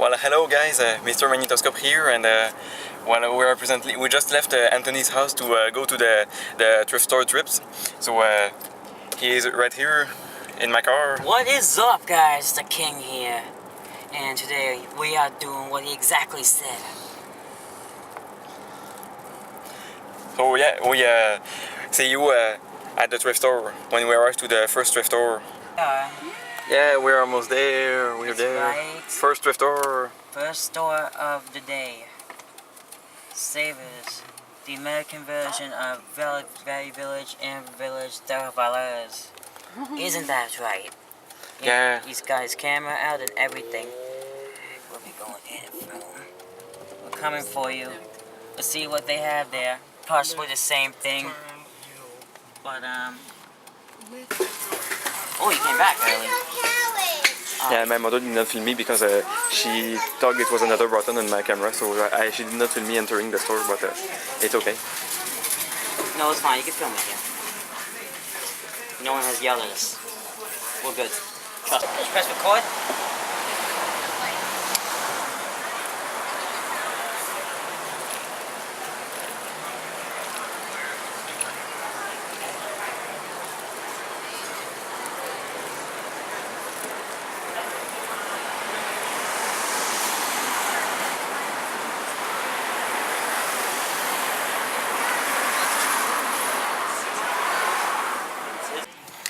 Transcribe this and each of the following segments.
Well, hello guys, Mr. Magnetoscope here, and we just left Anthony's house to go to the thrift store trips. So he is right here in my car. What is up, guys? The King here, and today we are doing what he exactly said. So yeah, we see you at the thrift store when we arrived to the first thrift store. Yeah, we're almost there. We're there. Right. First thrift store. First store of the day. Savers. The American version of Value Village and Village de Valeurs. Isn't that right? Yeah. He's got his camera out and everything. We'll be going in and film. We're coming for you. Let's see what they have there. Possibly the same thing. But, oh, you came back early. Yeah, my mother did not film me because she thought it was another button on my camera, so she did not film me entering the store, but it's okay. No, it's fine. You can film it here. No one has yelled at us. We're good. Trust me. Just press record.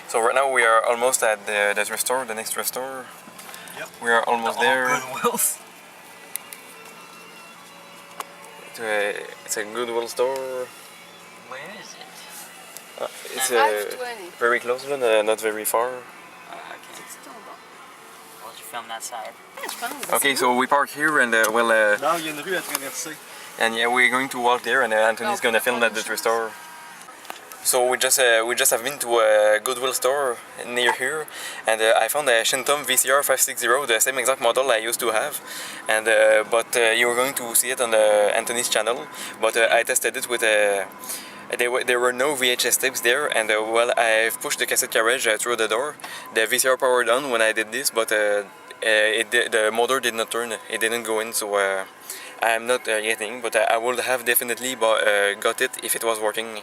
So right now we are almost at the thrift store, the next thrift store. Yep. We are almost there. Goodwills. It's a Goodwill store. Where is it? It's 520. very close, but not very far. Okay. I'll let you film that side. Okay, so we park here and Non, il y a une rue à traverser. and yeah, we're going to walk there, and Anthony's gonna film at the thrift store. So we just have been to a Goodwill store near here, and I found a Shintom VCR 560, the same exact model I used to have, and but you were going to see it on Anthony's channel, but I tested it with there were no VHS tapes there, and well, I've pushed the cassette carriage through the door. The VCR powered on when I did this, but the motor did not turn. It didn't go in, so I'm not getting. But I would have definitely got it if it was working.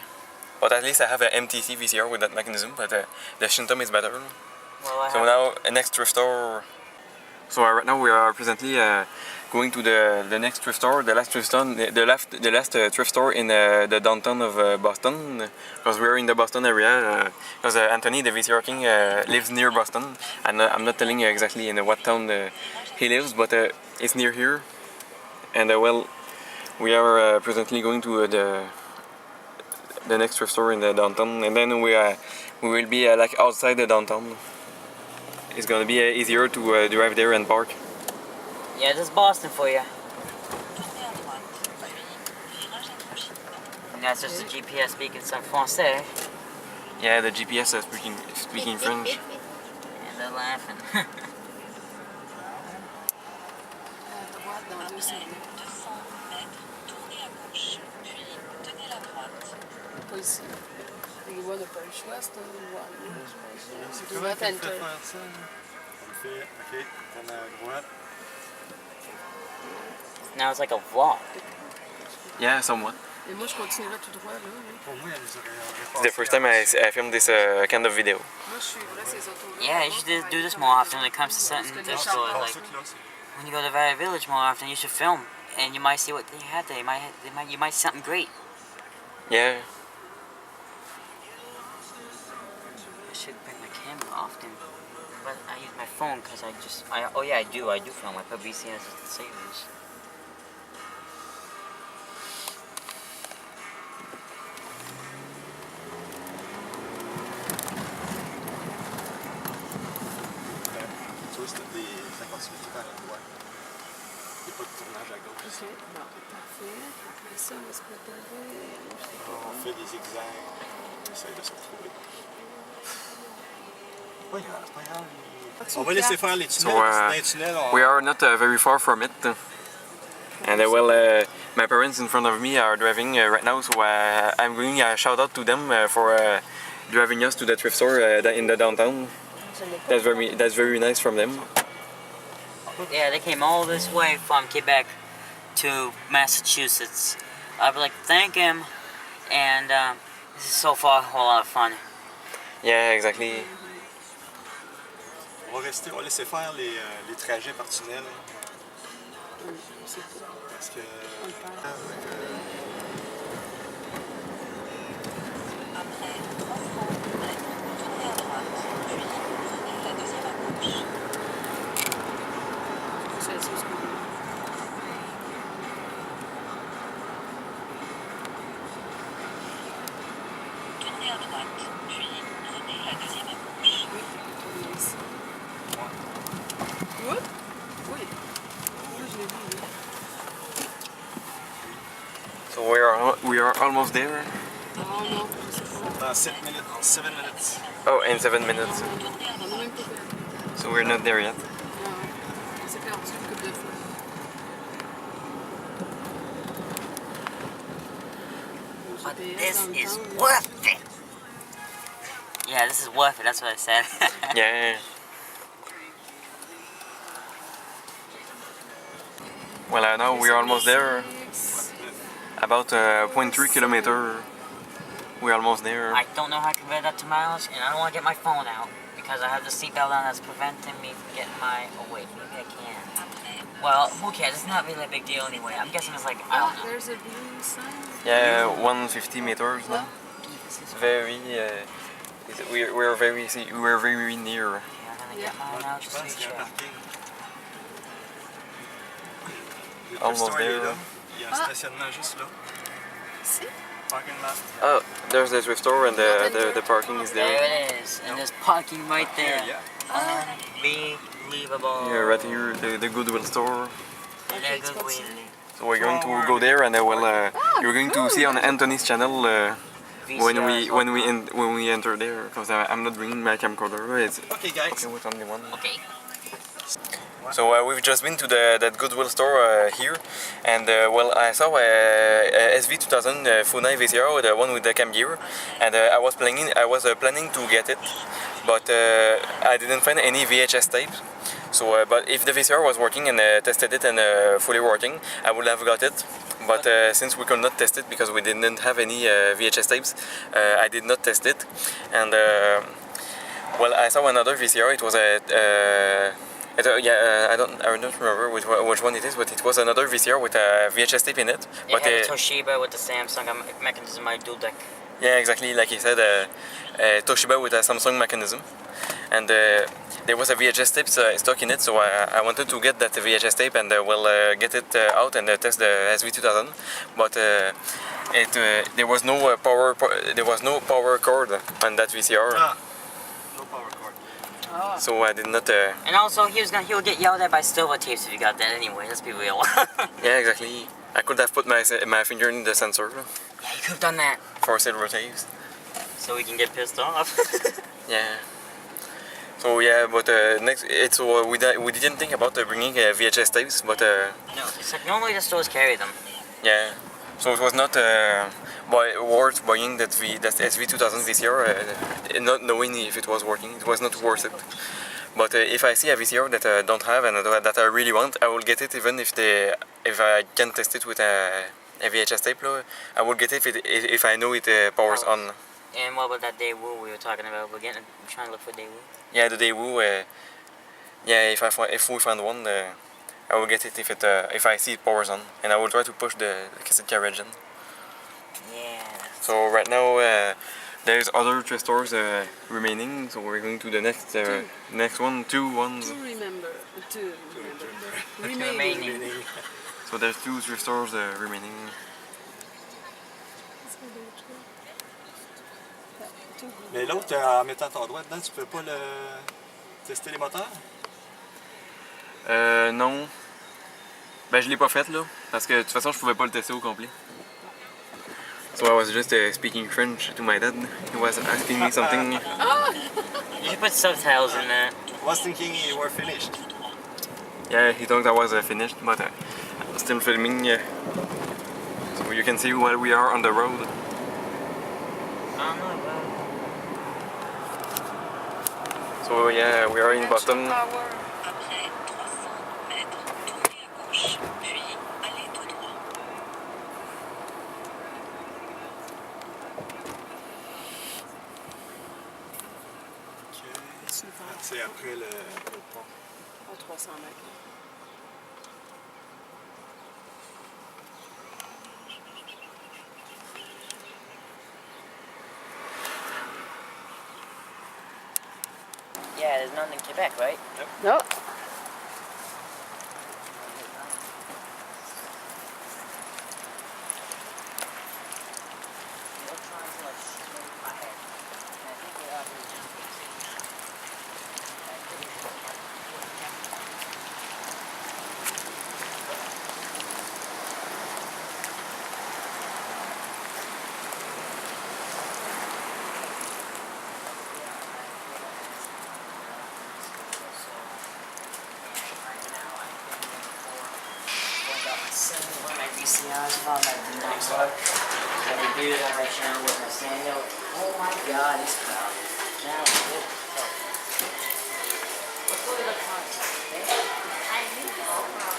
But at least I have an MTC VCR with that mechanism, but the Shintom is better. Well, So now, next thrift store. So right now we are presently going to the next thrift store, the last thrift store, the last thrift store in the downtown of Boston, because we're in the Boston area. Because Anthony, the VCR King, lives near Boston, and I'm not telling you exactly in what town he lives, but it's near here. And well, we are presently going to the next thrift store in the downtown, and then we will be like outside the downtown. It's gonna be easier to drive there and park. yeah, this is Boston for you. And that's just the GPS speaking some français. Yeah, the GPS is speaking French. And they're laughing. Pas ici. Les voies n'ont pas le choix, c'est une voie. C'est Tu comment vas qu'on fait t'entrer. faire ça? On le fait, ok, tourne à droite. Now it's like a vlog. Yeah, somewhat. Et moi, je continuerai tout droit, là. Oui. Pour moi, elle nous aurait It's the first time I filmed this kind of video. Moi, je suivrai ces autos-là. Yeah, you should do this more often when it comes to certain thrift stores. Like when you go to Value Village more often, you should film, and you might see what they have there. You might see something great. Yeah. I should bring my camera often, but I use my phone because oh yeah, I do film. I put VCRs with the savers. Tu vois, c'était des opportunités par la droite. Il n'y a pas de tournage à gauche. Ok, bon, parfait. Après ça, on va se préparer. On fait des zigzags. On essaye de se retrouver. C'est pas grave. On va laisser faire les tunnels. So Dans les tunnels, we are not very far from it, and well, my parents in front of me are driving right now, so I'm going a shout out to them for driving us to the thrift store in the downtown. That's very nice from them. Yeah, they came all this way from Quebec to Massachusetts. I'd be like, thank him. And this is so far a whole lot of fun. Yeah, exactly. On va laisser faire les trajets par tunnel. C'est pas. Parce que. Tournez à droite, puis prenez la deuxième à gauche. What? Oui. Oui, je l'ai vu. Oui. So we are almost there. Oh non, je sais pas. Dans 7 minutes. 7 minutes. Oh, in 7 minutes. On a même pas fait. So we're not there yet. Non, on s'est perdu une couple de fois. But GPS this dans le is temps, worth it. Yeah, this is worth it. That's what I said. Yeah. Well, now we're almost there. About 0.3 kilometer. We're almost there. I don't know how I can convert that to miles, and I don't want to get my phone out because I have the seatbelt on that's preventing me from getting my. Oh wait, maybe I can. Well, who cares? It's not really a big deal anyway. I'm guessing it's like I Ah, don't know. there's a blue sign. Yeah, 150 meters now. This is Very. We're very near. Yeah, I'm gonna get mine out Je just to pense be qu'il y a un sure. parking. Le Almost store, il est there. là. Il y a un stationnement juste là. See? Parking lot. Oh, there's the thrift store and the parking is there. There it is, and there's parking right there. Yeah. Unbelievable. Yeah, right here, the Goodwill store. And they're Goodwill. So we're going to go there, and you're going to see on Anthony's channel when we enter there. Because I'm not bringing my camcorder. It's Okay, guys. okay with only one. Okay. So we've just been to that Goodwill store here, and well, I saw a SV2000 Funai VCR, the one with the cam gear, and I was planning to get it, but I didn't find any VHS tape. So, but if the VCR was working and tested it and fully working, I would have got it. But since we could not test it because we didn't have any VHS tapes, I did not test it. And well, I saw another VCR. It was I don't remember which one it is, but it was another VCR with a VHS tape in it. It But had a Toshiba with the Samsung mechanism, my dual deck. yeah, exactly, like he said, Toshiba with a Samsung mechanism, and there was a VHS tape stuck in it, so I wanted to get that VHS tape and get it out and test the SV2000, but there was no power cord on that VCR, No power cord. so I did not. And also, he would get yelled at by silver tapes if you got that anyway. Let's be real. Yeah, exactly. I could have put my finger in the sensor Yeah, you could have done that. for silver tapes. So we can get pissed off. Yeah. So yeah, but we didn't think about bringing VHS tapes, but No, it's like normally the stores carry them. yeah. So it was not worth buying that SV2000 VCR, not knowing if it was working. It was not worth it. But if I see a VCR that I don't have and that I really want, I will get it even if I can test it with a VHS tape. I will get it if I know it powers on. And what about that Daewoo we were talking about? We're trying to look for Daewoo. Yeah, the Daewoo. Yeah, if we find one, I will get it if I see it powers on, and I will try to push the cassette carriage in. Yeah. So right now there's other thrift stores remaining, so we're going to the next one, two ones. Two remember. Remaining. So there's two thrift stores remaining. Mais l'autre, en mettant ton doigt dedans, tu peux pas tester les moteurs? Non. Ben je l'ai pas fait là, parce que de toute façon je pouvais pas le tester au complet. So I was just speaking French to my dad. He was asking me something. You should put subtitles in that. I was thinking you were finished. Yeah, he thought I was finished, but I was still filming. So you can see while we are on the road. I don't know, bro. So yeah, we are in Boston. Après 300 mètres, après le pont. À 300 mètres. Yeah, there's none in Quebec, right? Non. One of my VCRs from my dinosaur. I reviewed it on my channel with my Samuel. Oh my god, it's proud. Now, let's go to the concert, okay? I need to open up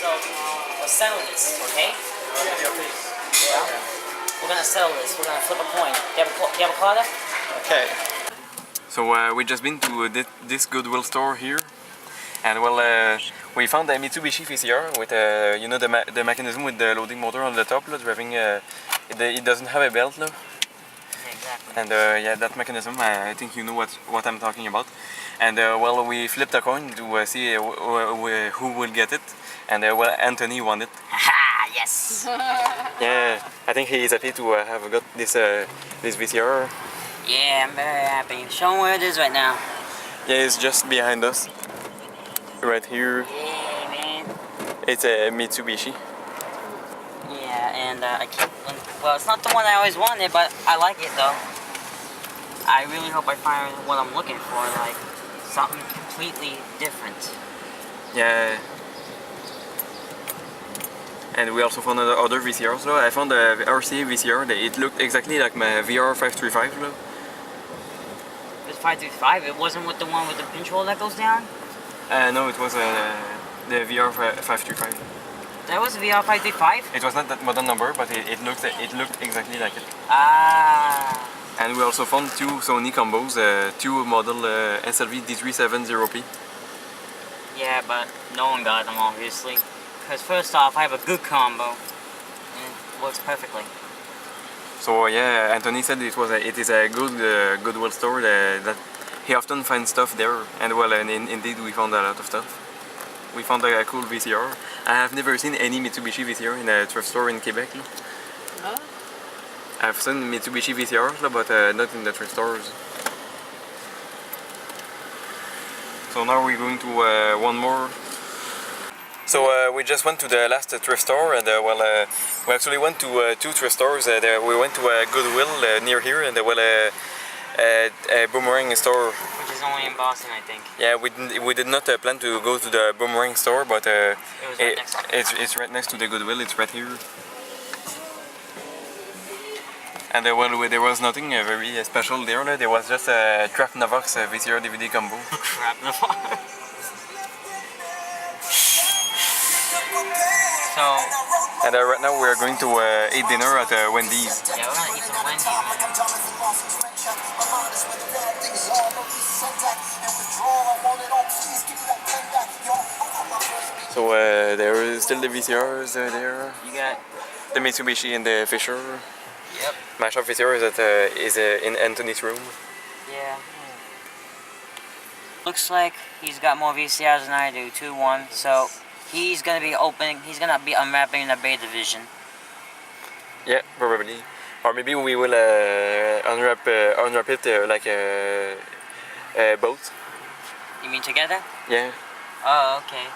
So, we'll settle this, okay? Yeah. We're gonna settle this. We're gonna flip a coin. Do you have a card? Okay. So we just been to this Goodwill store here, and well, we found a Mitsubishi VCR with you know the mechanism with the loading motor on the top, driving. It doesn't have a belt, no? Yeah, exactly. And yeah, that mechanism, I think you know what I'm talking about. And well, we flipped a coin to see who will get it, and well, Anthony won it. Haha, yes! Yeah, I think he is happy to have got this VCR. Yeah, I'm very happy. Show him where it is right now. Yeah, it's just behind us, right here. Yeah, man. It's a Mitsubishi. Yeah, and I keep. Well, it's not the one I always wanted, but I like it though. I really hope I find what I'm looking for, like something completely different. Yeah. And we also found other VCRs. I found the RCA VCR. It looked exactly like my VR535. It was 535. It wasn't with the one with the pinch hole that goes down. No, it was the VR535. That was VR 535. It was not that model number, but it looked exactly like it. Ah. And we also found two Sony combos, two model SLV D370P. Yeah, but no one got them obviously. Because first off, I have a good combo, and it works perfectly. So yeah, Anthony said it is a good Goodwill store that he often finds stuff there, and well, indeed we found a lot of stuff. We found a cool VCR. I have never seen any Mitsubishi VCR in a thrift store in Quebec. Ah. I've seen Mitsubishi VCRs, but not in the thrift stores. So now we're going to one more. So we just went to the last thrift store, and well, we actually went to two thrift stores. We went to Goodwill near here, and well, a Boomerang store. Which is only in Boston, I think. Yeah, we did not plan to go to the Boomerang store, but It was right next to it. it's right next to the Goodwill. It's right here. And well, there was nothing very special there. There was just a Trap Navox VCR DVD combo. Crap in the bar. So, And right now we are going to eat dinner at Wendy's. yeah, we're gonna eat some Wendy's, man. So there is still the VCRs there. You got. The Mitsubishi and the Fisher. Yep. My shop VCR is in Anthony's room. Yeah. Looks like he's got more VCRs than I do, 2-1. So he's gonna be unwrapping the Bay division. Yeah, probably. Or maybe we will unwrap it like both. You mean together? Yeah. Oh, okay.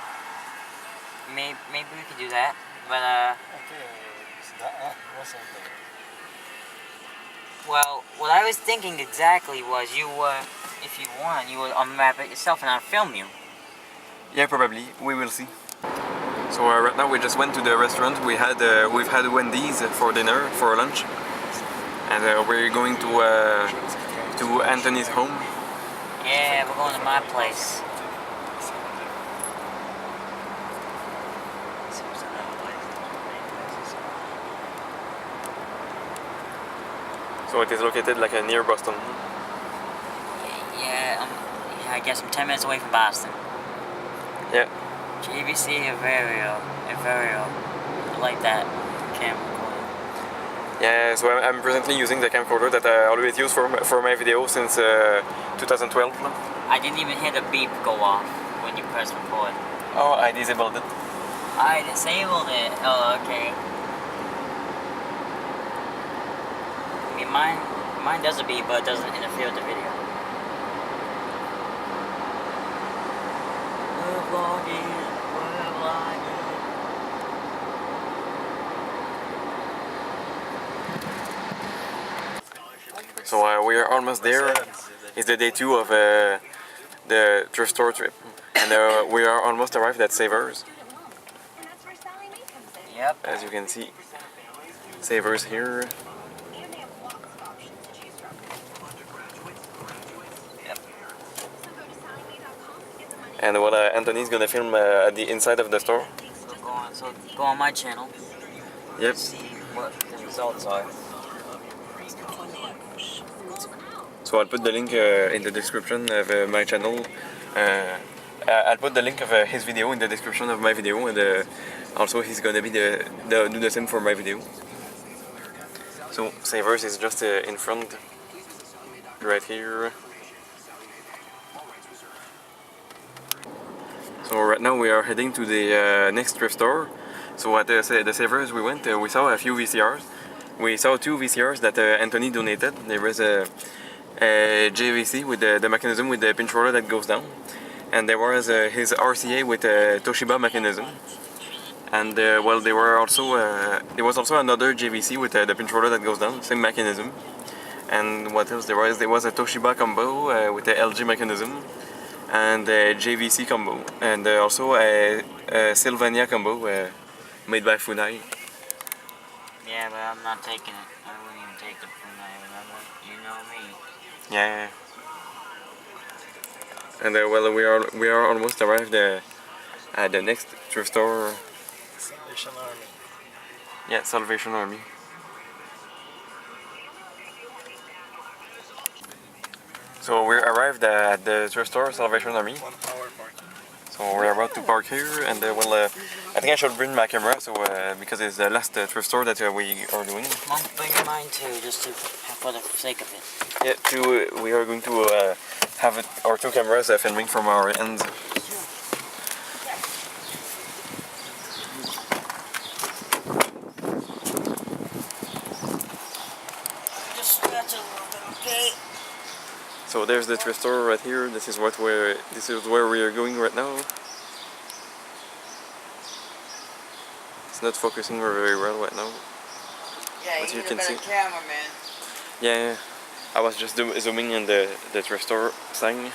maybe we could do that. But Ok, c'est dans un, moi c'est un. well, what I was thinking exactly was you if you want, you would unwrap it yourself and I'll film you. Yeah, probably. We will see. So right now we just went to the restaurant. We've had Wendy's for dinner, for lunch, and we're going to Anthony's home. Yeah, we're going to my place. So it is located like near Boston. Yeah, I guess I'm 10 minutes away from Boston. Yeah. JVC Averio. I like that camera. Yeah. So I'm presently using the camcorder that I always use for my video since 2012. I didn't even hear the beep go off when you press record. Oh, I disabled it. I disabled it. Oh, okay. I mean, mine does a beep, but it doesn't interfere with the video. We're vlogging. So we are almost there. It's the day 2 of the thrift store trip, and we are almost arrived at Savers. Yep. As you can see, Savers here. Yep. And what Anthony's gonna film at the inside of the store. So go on my channel. Yep. See what the results are. So I'll put the link in the description of my channel. I'll put the link of his video in the description of my video, and also he's gonna be do the same for my video. So Savers is just in front, right here. So right now we are heading to the next thrift store. So at the Savers we went, we saw a few VCRs. We saw 2 VCRs that Anthony donated. There was a JVC with the mechanism with the pinch roller that goes down, and there was his RCA with a Toshiba mechanism, and well, there was also another JVC with the pinch roller that goes down, same mechanism. And what else there was a Toshiba combo with the LG mechanism, and a JVC combo, and also a Sylvania combo made by Funai. Yeah, but I'm not taking it. I wouldn't even take the Funai, remember? You know me. Yeah. And well, we are almost arrived at the next thrift store. Salvation Army. Yeah, Salvation Army. So we arrived at the thrift store, Salvation Army. 1 hour parking. So we're about to park here, and well, I think I should bring my camera, so because it's the last thrift store that we are doing. I'll bring mine too, just for the sake of it. Yeah, we are going to have our 2 cameras filming from our ends. Just stretch a little bit, okay? So there's the thrift store right here. This is where we are going right now. It's not focusing very well right now. Yeah, But you you need can a better see. camera, man. Yeah, I was just zooming in the thrift store sign.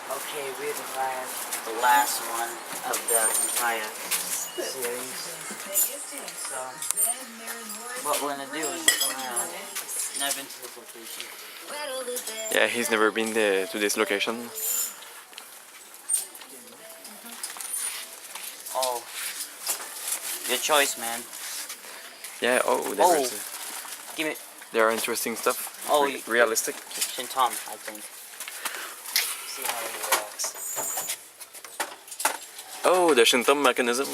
Okay, we've arrived at the last one of the entire series. So, what we're gonna do is look around. Never been to this location. Yeah, he's never been to this location. Oh, your choice, man. Yeah, Give it. there are interesting stuff. Oh, Realistic. Shintom, I think. See how he reacts. Oh, the Shintom mechanism.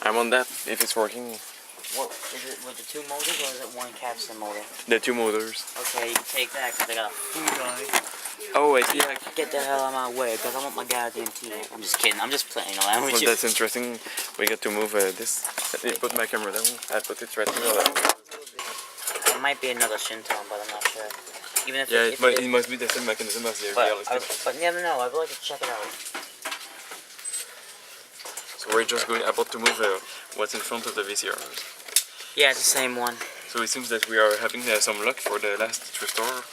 I'm on that if it's working. What is it with the 2 motors or is it 1 capstan motor? The 2 motors. Okay, you can take that because I got a food guy. Oh, I see. Get the hell out of my way because I want my goddamn tea. I'm just kidding. I'm just playing around with Well, you. that's interesting. We got to move this. Let me put my camera down. I put it right here. It might be another Shinton, but I'm not sure. Even if Yeah, it it must be the same mechanism as the realistic. But you never know. I'd like to check it out. So we're just about to move what's in front of the VCRs. Yeah, it's the same one. So it seems that we are having some luck for the last restore.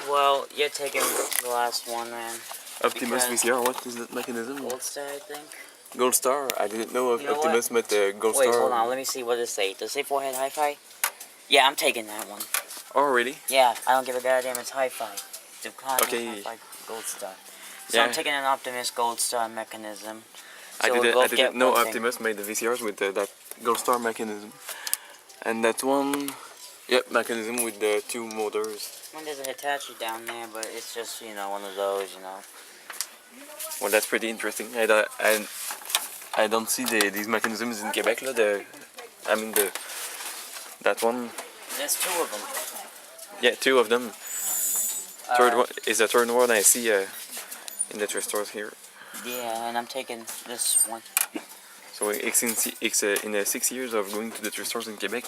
Well, you're taking the last one, man. Optimus Because- VCR, what is that mechanism? Gold Star, I think. Gold Star? I didn't know You know Optimus met the Gold Wait, Star. hold on. Let me see what it say. Does it say forehead hi-fi? Yeah, I'm taking that one. Oh, really? Yeah, I don't give a goddamn. It's hi-fi. The Okay. Hi-fi Gold Star. So Yeah. I'm taking an Optimus Gold Star mechanism. I So we didn't, both get know one thing. Optimus made the VCRs with that Gold Star mechanism. And that one, yep, mechanism with the 2 motors. Well, there's a Hitachi down there, but it's just, you know, one of those, you know. Well, that's pretty interesting. I don't see these mechanisms in Quebec. That one. There's 2 of them. Yeah, 2 of them. Third one is the third one I see in the thrift stores here. Yeah, and I'm taking this one. So in 6 years of going to the thrift stores in Quebec,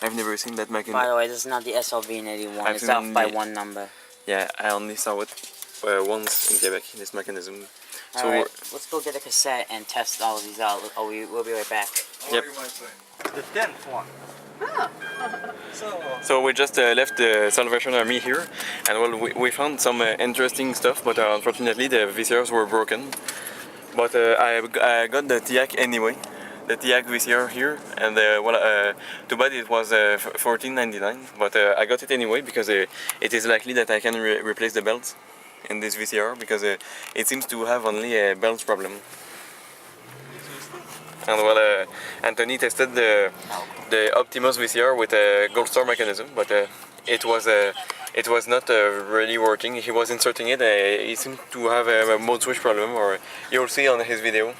I've never seen that By mechanism. the way, this is not the SLV-81. I've It's seen off by the- 1 number. Yeah, I only saw it once in Quebec, this mechanism. So Alright, let's go get a cassette and test all of these out. Oh, we'll be right back. Yep. The 10th one. So we just left the Salvation Army here, and well, we found some interesting stuff, but unfortunately the VCRs were broken. But I got the TIAC anyway, the TIAC VCR here, and too bad it was $14.99, but I got it anyway because it is likely that I can replace the belts in this VCR because it seems to have only a belt problem. And well, Anthony tested the Optimus VCR with a Gold Star mechanism, but it was not really working. He was inserting it. He seemed to have a mode switch problem, or you'll see on his video.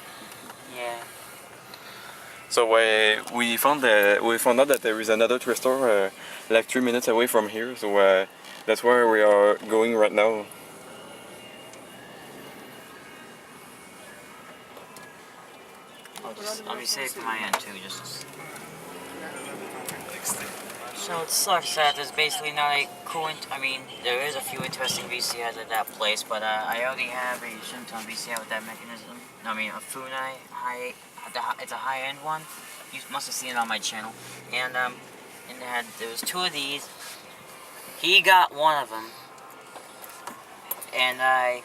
Yeah. So we found out that there is another thrift store like 3 minutes away from here. So that's where we are going right now. I'll be safe from my end too, just. So it sucks that there's basically not a I mean, there is a few interesting VCRs at that place, but I already have a Shinton VCR with that mechanism. I mean, a Funai it's a high-end one. You must have seen it on my channel. And there was 2 of these. He got one of them, and I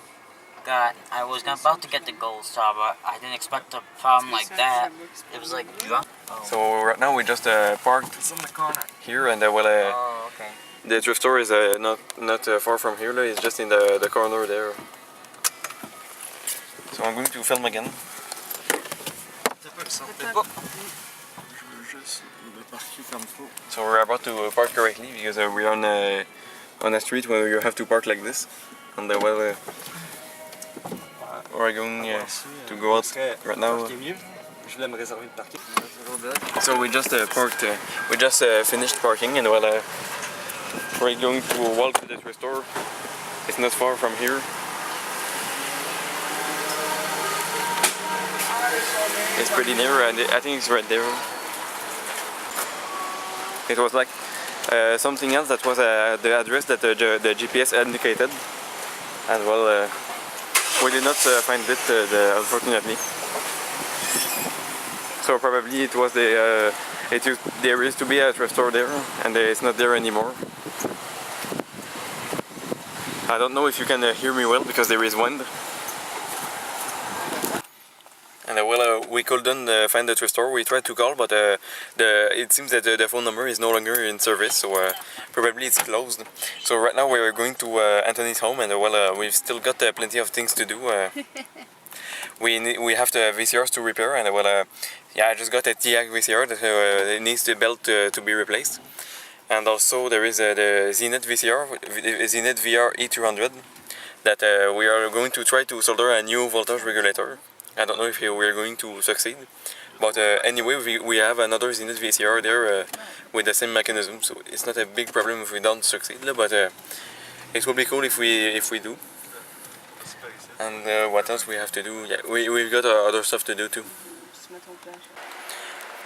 was about to get the Gold Star, but I didn't expect a problem like that. It was like drunk. Oh. So right now we just parked It's in the corner. here, and Oh, okay. the thrift store is not far from here. It's just in the corner there. So I'm going to film again. So we're about to park correctly because we're on a street where you have to park like this. And we're going to go out right now. So we just parked. We just finished parking, and we're going to walk to the thrift store. It's not far from here. It's pretty near, and I think it's right there. It was like something else that was the address that the GPS indicated, and well, we did not find it, unfortunately. So probably it was there used to be a thrift store there, and it's not there anymore. I don't know if you can hear me well because there is wind. And we couldn't find the thrift store. We tried to call, but it seems that the phone number is no longer in service, so probably it's closed. So right now we're going to Anthony's home, and we've still got plenty of things to do. We have the VCRs to repair, and I just got a TIAC VCR that it needs the belt to be replaced. And also there is the Zenith VCR, Zenith VR E200, that we are going to try to solder a new voltage regulator. I don't know if we are going to succeed, But anyway, we have another Zenith VCR there with the same mechanism, so it's not a big problem if we don't succeed. But it will be cool if we do. And what else we have to do? Yeah, we've got other stuff to do too. Se mettre en place.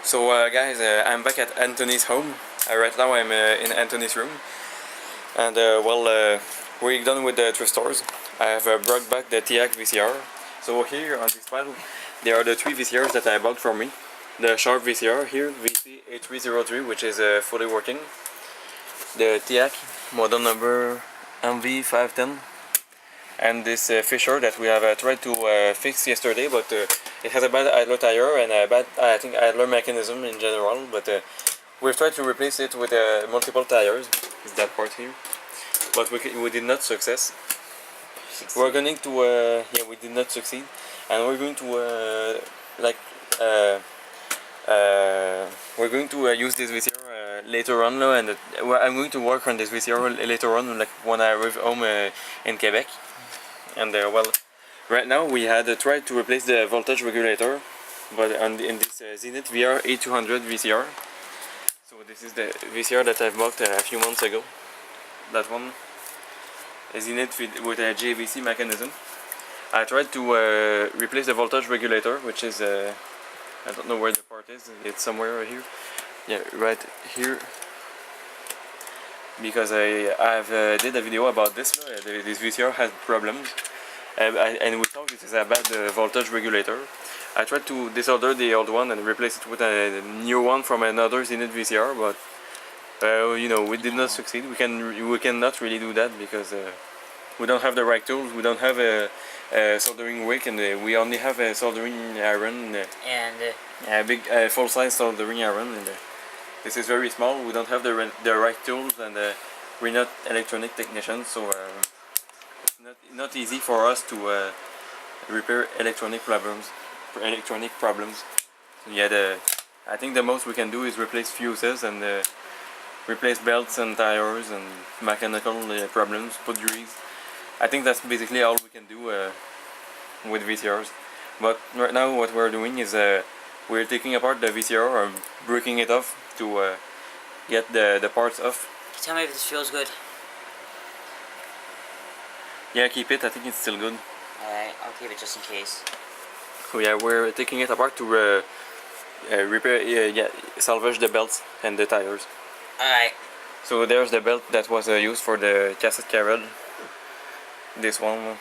So guys, I'm back at Anthony's home. Right now I'm in Anthony's room. And we're done with the thrift stores. I have brought back the TIAC VCR. So here on this panel, there are the 3 VCRs that I bought for me. The Sharp VCR here, VC8303, which is fully working. The TIAC, model number MV510. And this Fisher that we have tried to fix yesterday, but it has a bad idler tire and a bad, I think, idler mechanism in general. But we've tried to replace it with multiple tires. It's that part here, but we did not success. We're going to yeah, we did not succeed, and we're going to we're going to use this VCR later on, and I'm going to work on this VCR later on, like when I arrive home in Quebec. And right now we had tried to replace the voltage regulator, but in this Zenith VR 8200 VCR. So this is the VCR that I've bought a few months ago. That one, a Zenith with a JVC mechanism. I tried to replace the voltage regulator, which is I don't know where the part is. It's somewhere here. Yeah, right here. Because I've did a video about this. This VCR has problems, and we thought it is a bad voltage regulator. I tried to desolder the old one and replace it with a new one from another Zenith VCR, but you know, we did not succeed. We cannot really do that because we don't have the right tools. We don't have a soldering wick, and we only have a soldering iron And a big full-size soldering iron. And this is very small. We don't have the right tools, and we're not electronic technicians, so it's not easy for us to repair electronic problems. So yeah, I think the most we can do is replace fuses and replace belts and tires and mechanical problems, put grease. I think that's basically all we can do with VCRs. But right now what we're doing is we're taking apart the VCR or breaking it off to get the parts off. tell me if this feels good. Yeah, keep it. I think it's still good. Alright, I'll keep it just in case. So yeah, we're taking it apart to repair, yeah, salvage the belts and the tires. Alright. So there's the belt that was used for the cassette carriage. This one.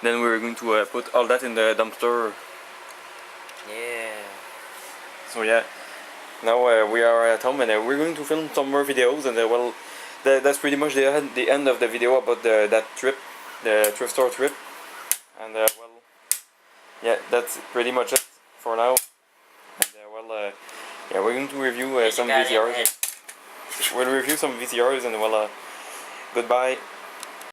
Then we're going to put all that in the dumpster. Yeah. So yeah, now we are at home, and we're going to film some more videos, and well, that's pretty much the end of the video about that trip, the thrift store trip. And well, yeah, that's pretty much it for now. And yeah, we're going to review some VCRs. We'll review some VCRs, and well, goodbye.